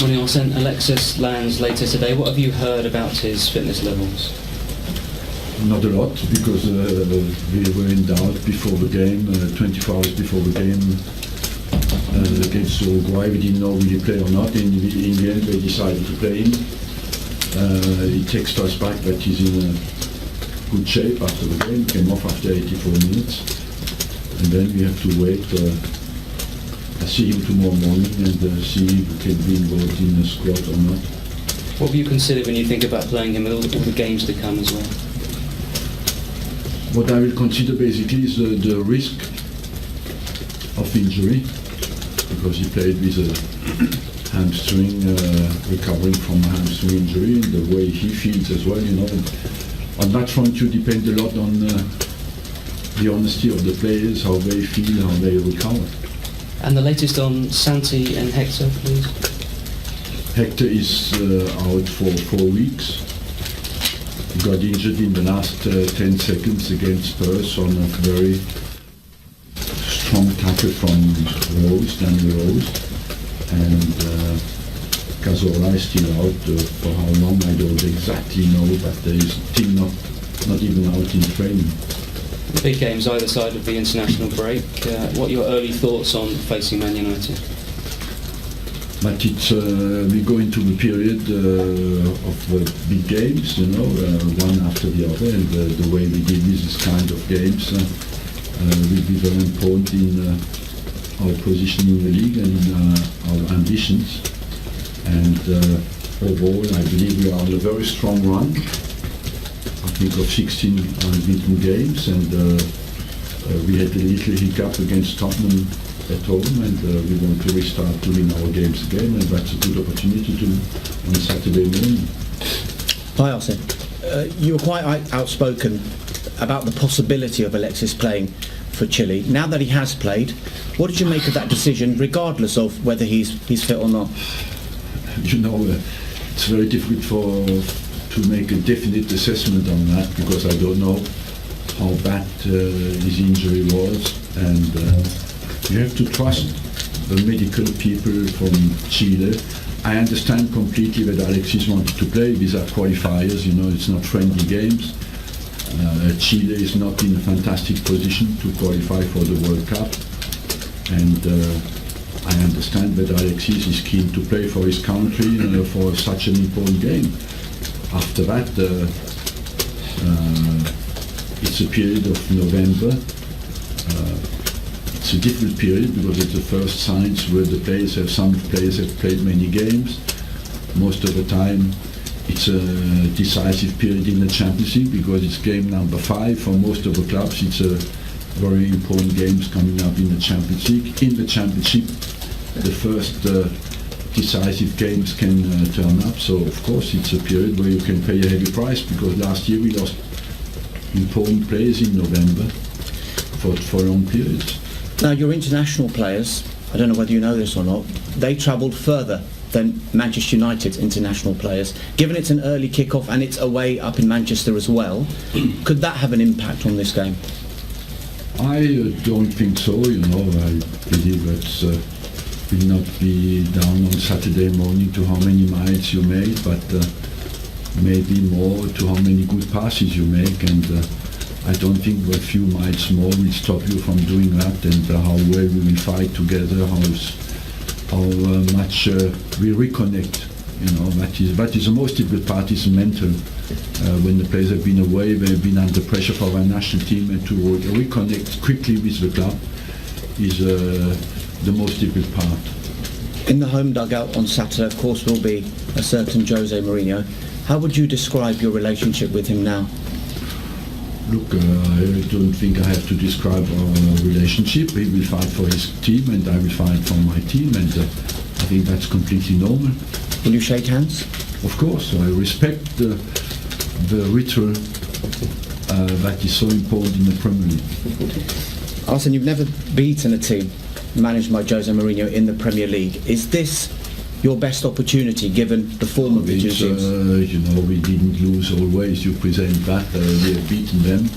Morning, Arsene. Alexis lands later today. What have you heard about his fitness levels? Not a lot, because we were in doubt before the game, 24 hours before the game against Uruguay. We didn't know will he play or not. In the end, they decided to play him. It takes us back that he's in good shape after the game. Came off after 84 minutes, and then we have to wait. I see him tomorrow morning and see if he can be involved in the squad or not. What have you considered when you think about playing him with all the games to come as well? What I will consider basically is the risk of injury, because he played with a hamstring, recovering from a hamstring injury, and the way he feels as well, you know. On that front, you depend a lot on the honesty of the players, how they feel, how they recover. And the latest on Santi and Hector, please? Hector is out for 4 weeks. He got injured in the last 10 seconds against Spurs on a very strong tackle from Daniel Rose. And Cazorla is still out for how long, I don't exactly know, but there is still not even out in training. Big games either side of the international break. What are your early thoughts on facing Man United? But it's we go into the period of big games, you know, one after the other, and the way we deal with this kind of games will be very important in our position in the league and in our ambitions. And overall, I believe we are on a very strong run. I think of 16 unbeaten games, and we had a little hiccup against Tottenham at home, and we want to restart doing our games again, and that's a good opportunity to on Saturday morning. Hi Arsene. You were quite outspoken about the possibility of Alexis playing for Chile. Now that he has played, what did you make of that decision, regardless of whether he's fit or not? You know, it's very difficult to make a definite assessment on that, because I don't know how bad his injury was, and you have to trust the medical people from Chile. I understand completely that Alexis wanted to play. These are qualifiers, you know, it's not friendly games. Chile is not in a fantastic position to qualify for the World Cup, and I understand that Alexis is keen to play for his country for such an important game. After that, it's a period of November. It's a difficult period because it's the first signs where some players have played many games. Most of the time, it's a decisive period in the Champions League because it's game number 5 for most of the clubs. It's a very important games coming up in the Champions League. In the Championship, the first decisive games can turn up, so of course it's a period where you can pay a heavy price, because last year we lost important players in November for long periods. Now your international players, I don't know whether you know this or not, they travelled further than Manchester United's international players. Given it's an early kick-off and it's away up in Manchester as well, could that have an impact on this game? I don't think so, you know. I believe that will not be down on Saturday morning to how many miles you made, but maybe more to how many good passes you make, and I don't think a few miles more will stop you from doing that, and how well we will fight together, how much we reconnect. You know, that is the most difficult part, is mental. When the players have been away, they've been under pressure for our national team, and to reconnect quickly with the club is the most difficult part. In the home dugout on Saturday, of course, will be a certain Jose Mourinho. How would you describe your relationship with him now? Look, I don't think I have to describe our relationship. He will fight for his team, and I will fight for my team, and I think that's completely normal. Will you shake hands? Of course, I respect the ritual that is so important in the Premier League. Arsene, you've never beaten a team managed by Jose Mourinho in the Premier League. Is this your best opportunity, given the form of the two teams? You know, we didn't lose always. You present that we have beaten them,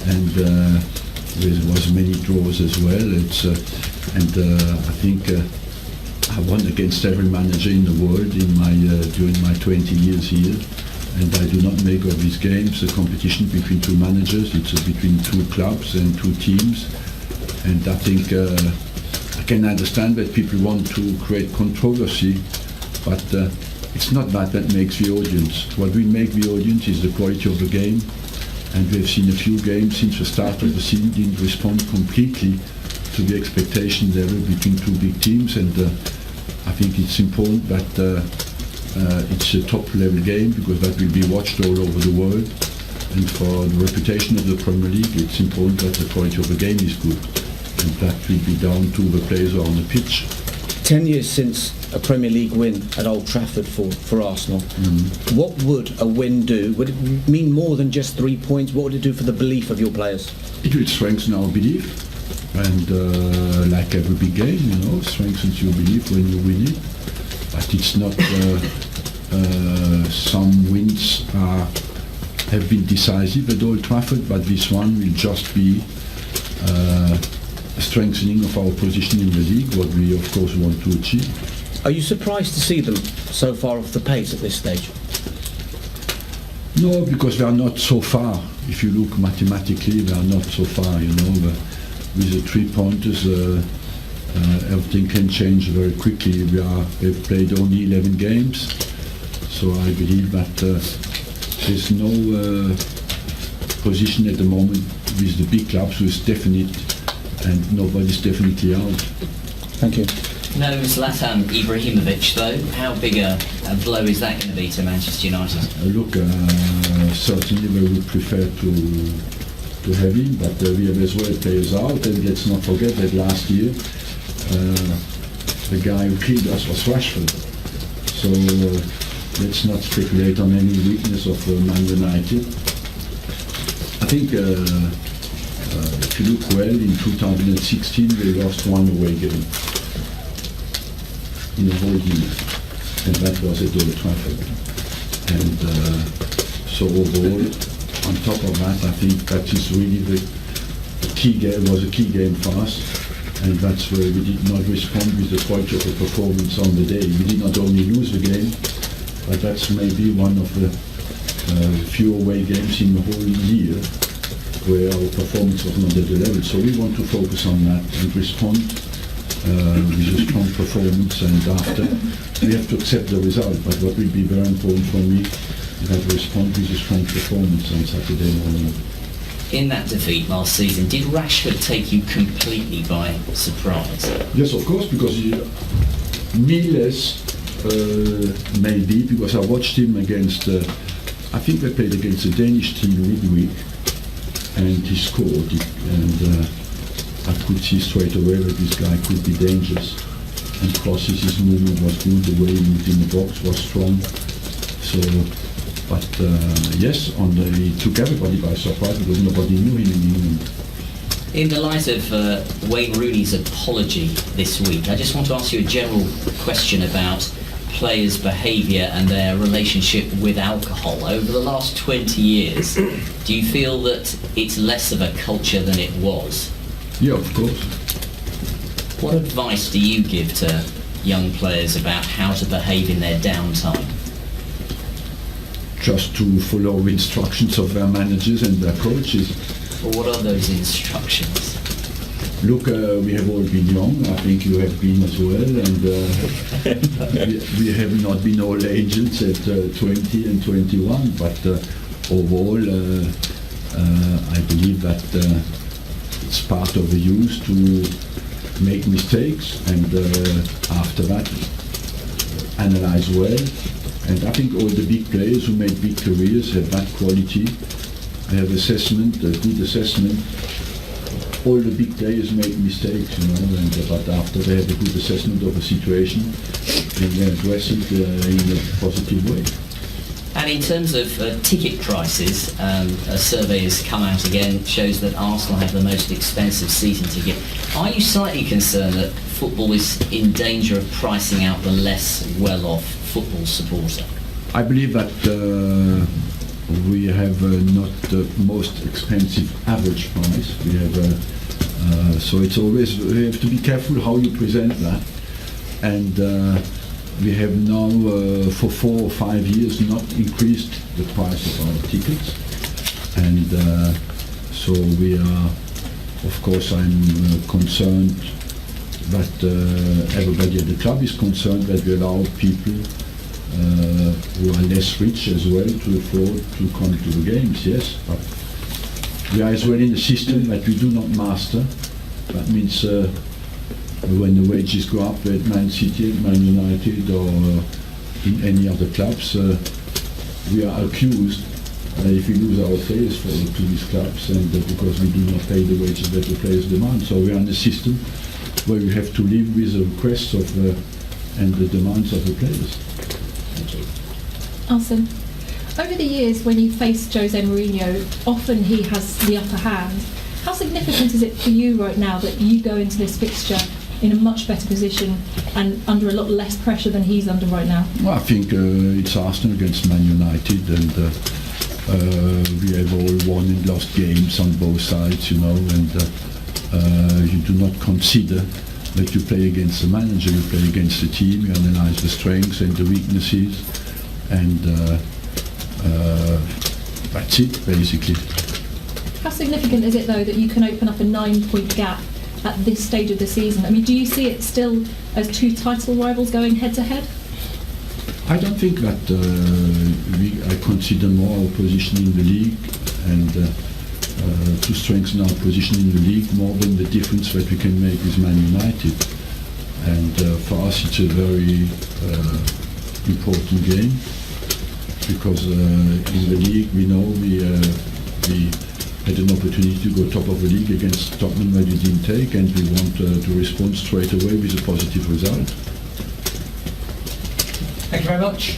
and there was many draws as well. I think I won against every manager in the world during my 20 years here, and I do not make of these games a competition between two managers. It's between two clubs and two teams, and I think I can understand that people want to create controversy, but it's not that makes the audience. What will make the audience is the quality of the game, and we've seen a few games since the start of the season didn't respond completely to the expectation level between two big teams, and I think it's important that it's a top-level game, because that will be watched all over the world, and for the reputation of the Premier League, it's important that the quality of the game is good, and that will be down to the players who are on the pitch. 10 years since a Premier League win at Old Trafford for Arsenal. What would a win do? Would it mean more than just 3 points? What would it do for the belief of your players? It will strengthen our belief, and like every big game, strengthens your belief when you win it. But it's not. Some wins have been decisive at Old Trafford, but this one will just be a strengthening of our position in the league, what we of course want to achieve. Are you surprised to see them so far off the pace at this stage? No, because they are not so far. If you look mathematically, they are not so far. With the 3 pointers, everything can change very quickly. They've played only 11 games, so I believe that there's no position at the moment with the big clubs who is definite, and nobody's definitely out. Thank you. No Zlatan Ibrahimovic, though. How big a blow is that going to be to Manchester United? Look, certainly we would prefer to have him, but we have as well players out, and let's not forget that last year the guy who killed us was Rashford. So let's not speculate on any weakness of Man United. I think if you look well, in 2016 they lost one away game in the whole year, and that was at Old Trafford. And so overall, on top of that, I think that is really the key game, was a key game for us, and that's where we did not respond with the quality of the performance on the day. We did not only lose the game, but that's maybe one of the few away games in the whole year where our performance was not at the level. So we want to focus on that and respond with a strong performance, and after we have to accept the result. But what will be very important for me is that we respond with a strong performance on Saturday morning. In that defeat last season, did Rashford take you completely by surprise? Yes, of course, because me less, maybe, because I watched him against, I think they played against a Danish team midweek, and he scored, and I could see straight away that this guy could be dangerous, and crosses, his movement was good, the way he moved in the box was strong. So, but yes, he took everybody by surprise, because nobody knew him in England. In the light of Wayne Rooney's apology this week, I just want to ask you a general question about players' behaviour and their relationship with alcohol. Over the last 20 years, do you feel that it's less of a culture than it was? Yeah, of course. What advice do you give to young players about how to behave in their downtime? Just to follow instructions of their managers and their coaches. Well, what are those instructions? Look, we have all been young. I think you have been as well, and we have not been all angels at 20 and 21. But overall, I believe that it's part of the youth to make mistakes, and after that, analyze well. And I think all the big players who make big careers have that quality. They have assessment, a good assessment. All the big players make mistakes, but after they have a good assessment of the situation, and they address it in a positive way. And in terms of ticket prices, a survey has come out again, shows that Arsenal have the most expensive season ticket. Are you slightly concerned that football is in danger of pricing out the less well-off football supporter? I believe that we have not the most expensive average price. We have so it's always, we have to be careful how you present that. and we have now for 4 or 5 years not increased the price of our tickets, and so we are, of course, I'm concerned that everybody at the club is concerned that we allow people who are less rich as well to afford to come to the games. Yes, but we are as well in a system that we do not master. That means when the wages go up at Man City, Man United, or in any other clubs, we are accused if we lose our sales to these clubs, and because we do not pay the wages that the players demand. So we are in a system where we have to live with the requests of and the demands of the players. Thank you. Arsene, over the years when you faced Jose Mourinho, often he has the upper hand. How significant is it for you right now that you go into this fixture in a much better position and under a lot less pressure than he's under right now? Well, I think it's Arsenal against Man United, and we have all won and lost games on both sides, you know, and you do not consider that you play against the manager, you play against the team, you analyze the strengths and the weaknesses, and that's it, basically. How significant is it, though, that you can open up a 9-point gap at this stage of the season? I mean, do you see it still as two title rivals going head-to-head? I don't think that I consider more our position in the league and to strengthen our position in the league more than the difference that we can make with Man United. And for us it's a very important game, because in the league we know we had an opportunity to go top of the league against Tottenham that we didn't take, and we want to respond straight away with a positive result. Thank you very much.